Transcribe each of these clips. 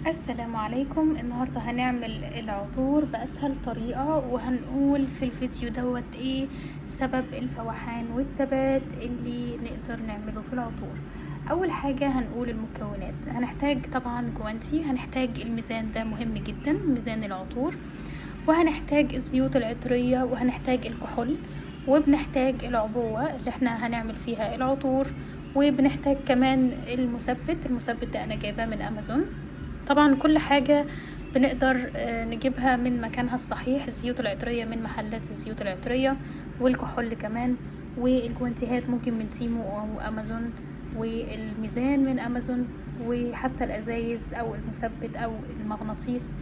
السلام عليكم. النهاردة هنعمل العطور بأسهل طريقة، وهنقول في الفيديو دوت ايه سبب الفوحان والثبات اللي نقدر نعمله في العطور. اول حاجة هنقول المكونات. هنحتاج طبعا جوانتي، هنحتاج الميزان ده مهم جدا، ميزان العطور، وهنحتاج الزيوت العطرية، وهنحتاج الكحول، وبنحتاج العبوة اللي احنا هنعمل فيها العطور، وبنحتاج كمان المثبت ده انا جايباه من امازون. طبعا كل حاجة بنقدر نجيبها من مكانها الصحيح. الزيوت العطرية من محلات الزيوت العطرية، والكحول كمان، والجوانتيهات ممكن من تيمو او امازون، والميزان من امازون، وحتى الازايز او المثبت او المغناطيس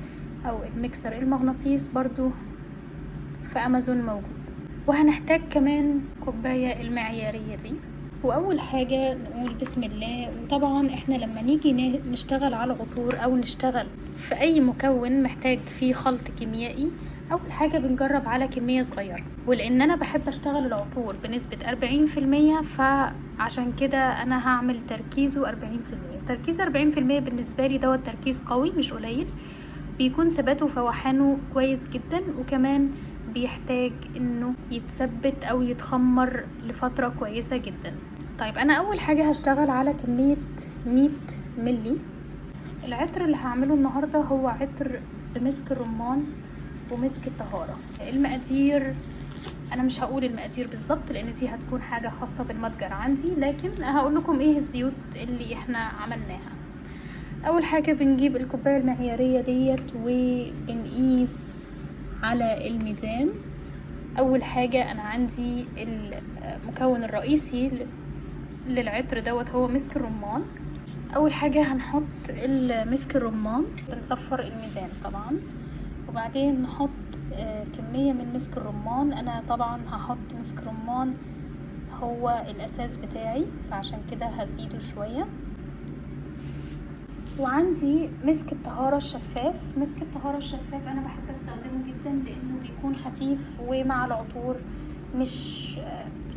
او المكسر المغناطيس برضو في امازون موجود. وهنحتاج كمان كوباية المعيارية دي. واول حاجة نقول بسم الله. وطبعا احنا لما نيجي نشتغل على العطور او نشتغل في اي مكون محتاج فيه خلط كيميائي، اول حاجة بنجرب على كمية صغيرة. ولان انا بحب اشتغل العطور بنسبة 40%، فعشان كده انا هعمل تركيزه 40%. تركيز 40% بالنسبة لي دوت تركيز قوي مش قليل، بيكون ثباته وفوحانه كويس جدا، وكمان بيحتاج انه يتثبت او يتخمر لفترة كويسة جدا. طيب انا اول حاجة هشتغل على كمية 100 ملي. العطر اللي هعمله النهاردة هو عطر بمسك الرمان ومسك الطهارة. المقادير انا مش هقول المقادير بالظبط لان دي هتكون حاجة خاصة بالمتجر عندي، لكن هقول لكم ايه الزيوت اللي احنا عملناها. اول حاجة بنجيب الكوباية المعيارية ديت وبنقيس على الميزان. اول حاجة انا عندي المكون الرئيسي للعطر دوت هو مسك الرمان. اول حاجة هنحط مسك الرمان، بنصفر الميزان طبعا، وبعدين نحط كمية من مسك الرمان. انا طبعا هحط مسك الرمان هو الاساس بتاعي، فعشان كده هزيده شوية. وعندي مسك الطهارة الشفاف. مسك الطهارة الشفاف انا بحب استخدمه جدا لانه بيكون خفيف، ومع العطور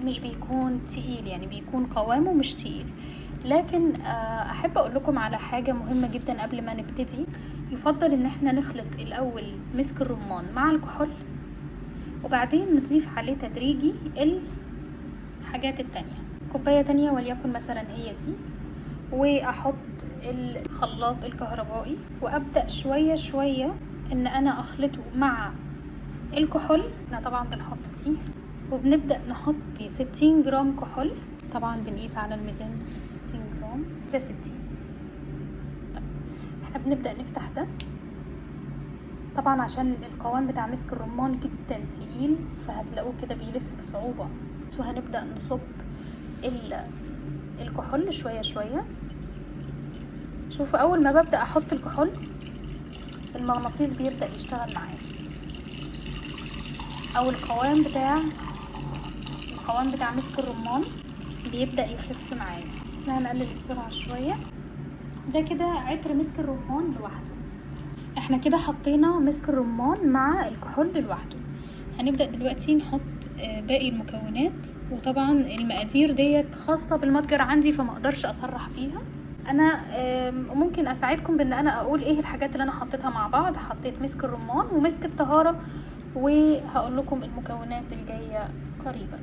مش بيكون تقيل، يعني بيكون قوامه مش تقيل. لكن احب اقول لكم على حاجة مهمة جدا قبل ما نبتدي. يفضل ان احنا نخلط الاول مسك الرمان مع الكحول، وبعدين نضيف عليه تدريجي الحاجات التانية. كوباية تانية وليكن مثلا هي دي، واحط الخلاط الكهربائي، وابدأ شوية شوية ان انا اخلطه مع الكحول. احنا طبعا بنحط دي، وبنبدأ نحط 60 جرام كحول. طبعا بنقيس على الميزان 60 جرام، ده 60. طيب احنا بنبدأ نفتح ده طبعا عشان القوام بتاع مسك الرمان جدا تقيل، فهتلاقوه كده بيلف بصعوبة. وهنبدأ نصب الكحول شوية شوية. شوفوا اول ما ببدأ احط الكحول المغناطيس بيبدأ يشتغل معايا، او القوام بتاع مسك الرمان بيبدأ يخف معايا. احنا هنقلل السرعة شوية. ده كده عطر مسك الرمان لوحده. احنا كده حطينا مسك الرمان مع الكحول لوحده. هنبدأ دلوقتي نحط باقي المكونات. وطبعا المقادير ديت خاصة بالمتجر عندي، فما اقدرش اصرح فيها. انا ممكن اساعدكم بان انا اقول ايه الحاجات اللي انا حطيتها مع بعض. حطيت مسك الرمان ومسك الطهارة، وهقول لكم المكونات الجاية قريبا.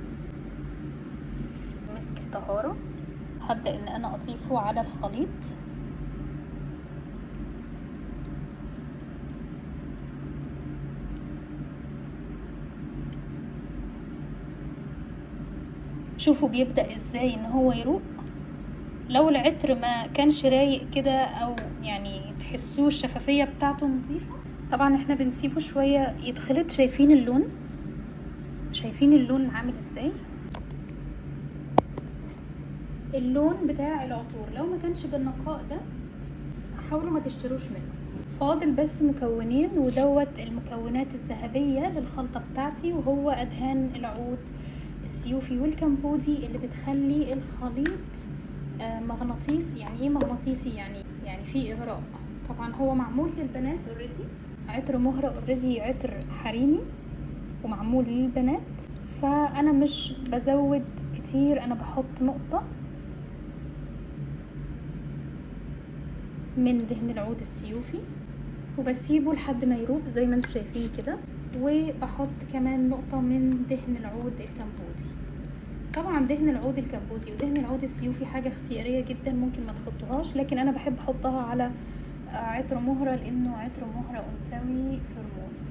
مسك الطهارة هبدأ ان انا اضيفه على الخليط. شوفوا بيبدأ ازاي ان هو يروق. لو العطر ما كانش رايق كده، او يعني تحسوه الشفافية بتاعته نظيفة، طبعا احنا بنسيبه شوية يتخلط. شايفين اللون عامل ازاي؟ اللون بتاع العطور لو ما كانش بالنقاء ده حاولوا ما تشتروش منه. فاضل بس مكونين، ودوت المكونات الذهبية للخلطة بتاعتي، وهو ادهان العود السيوفي والكمبودي اللي بتخلي الخليط مغناطيسي. يعني ايه مغناطيسي؟ يعني فيه اغراء. طبعا هو معمول للبنات اوريدي، عطر مهرة اوريدي، عطر حريمي ومعمول للبنات، فانا مش بزود كتير، انا بحط نقطة من دهن العود السيوفي، وبسيبه لحد ما يروق زي ما انتم شايفين كده. وبحط كمان نقطة من دهن العود الكمبودي. طبعا دهن العود الكمبودي ودهن العود السيوفي حاجة اختيارية جدا، ممكن ما تحطوهاش، لكن انا بحب احطها على عطر مهرة لانه عطر مهرة انثوي فرموني.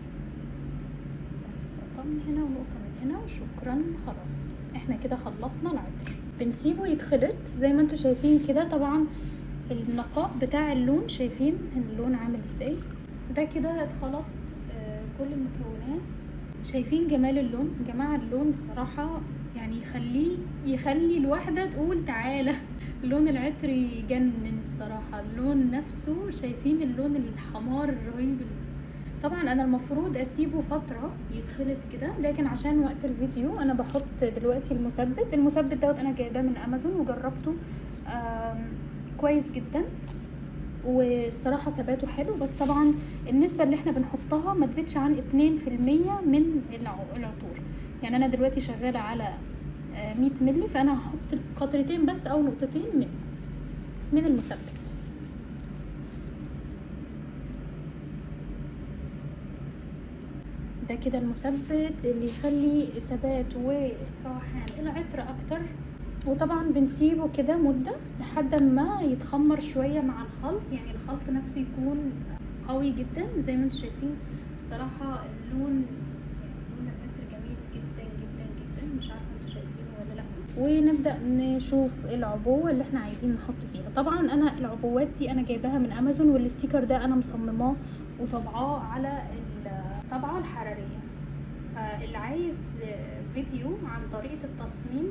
بس نقطة من هنا ونقطة من هنا وشكرا. خلاص احنا كده خلصنا العطر. بنسيبه يتخلط زي ما انتم شايفين كده. طبعا النقاء بتاع اللون، شايفين اللون عامل ازاي؟ ده كده اتخلط كل المكونات. شايفين جمال اللون يا جماعه؟ اللون الصراحه يعني يخلي الواحده تقول تعالى. لون العطر يجنن الصراحه، اللون نفسه شايفين اللون الحمار الرهيب. طبعا انا المفروض اسيبه فتره يتخلط كده، لكن عشان وقت الفيديو انا بحط دلوقتي المثبت دوت انا جايباه من امازون وجربته كويس جدا، والصراحه ثباته حلو. بس طبعا النسبه اللي احنا بنحطها ما تزيدش عن 2% من العطور. يعني انا دلوقتي شغاله على 100 مللي، فانا هحط قطرتين بس او نقطتين من المثبت. ده كده المثبت اللي يخلي ثبات وفوحان العطر اكتر. وطبعا بنسيبه كده مدة لحد ما يتخمر شوية مع الخلط، يعني الخلط نفسه يكون قوي جدا زي ما انتم شايفين. الصراحة لون العطر جميل جدا جدا جدا، مش عارفة انتم شايفينه ولا لا. ونبدأ نشوف العبوة اللي احنا عايزين نحط فيها. طبعا انا العبوات دي انا جايباها من امازون، والاستيكر ده انا مصمماه وطبعاه على الطبعة الحرارية. فاللي عايز فيديو عن طريقة التصميم،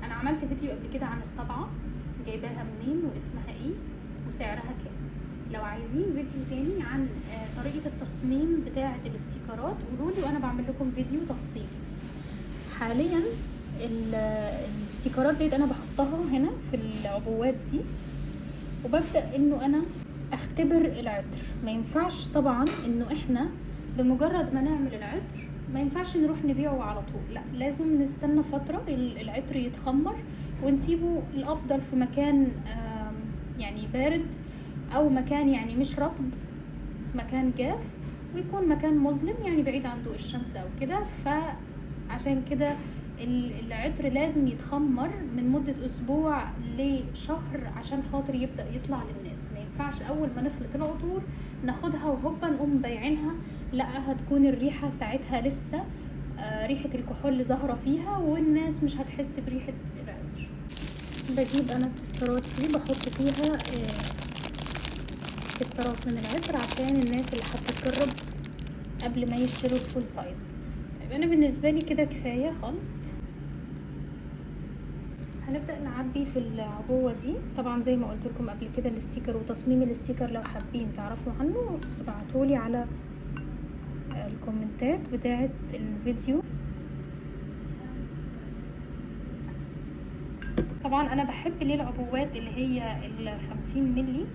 انا عملت فيديو قبل كده عن الطبعة جايباها منين واسمها ايه وسعرها كام. لو عايزين فيديو تاني عن طريقة التصميم بتاعة الاستيكرات قولولي وانا بعمل لكم فيديو تفصيلي. حاليا الاستيكرات ديت انا بحطها هنا في العبوات دي، وببدأ انه انا اختبر العطر. ما ينفعش طبعا انه احنا بمجرد ما نعمل العطر ما ينفعش نروح نبيعه على طول، لا لازم نستنى فترة العطر يتخمر ونسيبه. الافضل في مكان يعني بارد، او مكان يعني مش رطب، مكان جاف، ويكون مكان مظلم يعني بعيد عن ضوء الشمس او كده. فعشان كده العطر لازم يتخمر من مدة اسبوع لشهر عشان خاطر يبدأ يطلع للناس. ما ينفعش اول ما نخلط العطور ناخدها وهوبا نقوم بايعينها، لا هتكون الريحة ساعتها لسه ريحة الكحول ظاهرة فيها، والناس مش هتحس بريحة العطر. بجيب انا التسترات دي بحط فيها تسترات من العطر عشان الناس اللي حابة تجرب قبل ما يشتروا الفول سايز. طيب انا بالنسبة لي كده كفاية خلط. هنبدأ نعبي في العبوة دي. طبعا زي ما قلت لكم قبل كده الاستيكر وتصميم الاستيكر لو حابين تعرفوا عنه ابعتولي على الكومنتات بتاعة الفيديو. طبعا انا بحب ليه العبوات اللي هي 50 ملي،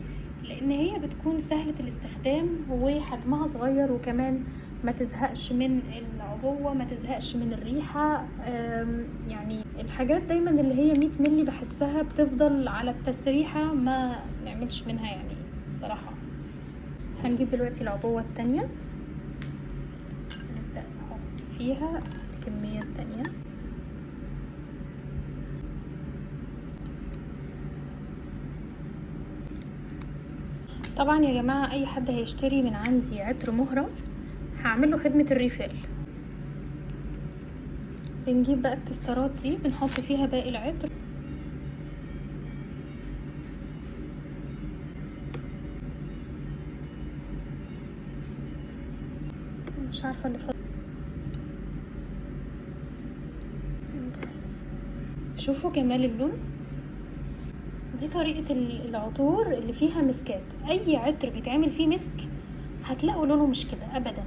لان هي بتكون سهلة الاستخدام وحجمها صغير، وكمان ما تزهقش من العبوة، ما تزهقش من الريحة. يعني الحاجات دايما اللي هي 100 ملي بحسها بتفضل على التسريحة، ما نعملش منها يعني الصراحة. هنجيب دلوقتي العبوة التانية، نبدأ نحط فيها كمية تانية. طبعا يا جماعة اي حد هيشتري من عندي عطر مهرة هعمله خدمة الريفيل. بنجيب بقى التسترات دي بنحط فيها باقي العطر. مش عارفة اللي فضل. شوفوا جمال اللون. دي طريقة العطور اللي فيها مسكات. اي عطر بيتعمل فيه مسك هتلاقوا لونه مش كده ابدا.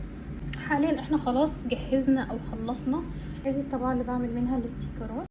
حاليا احنا خلاص جهزنا او خلصنا. هذه الطبعة اللي بعمل منها الاستيكرات.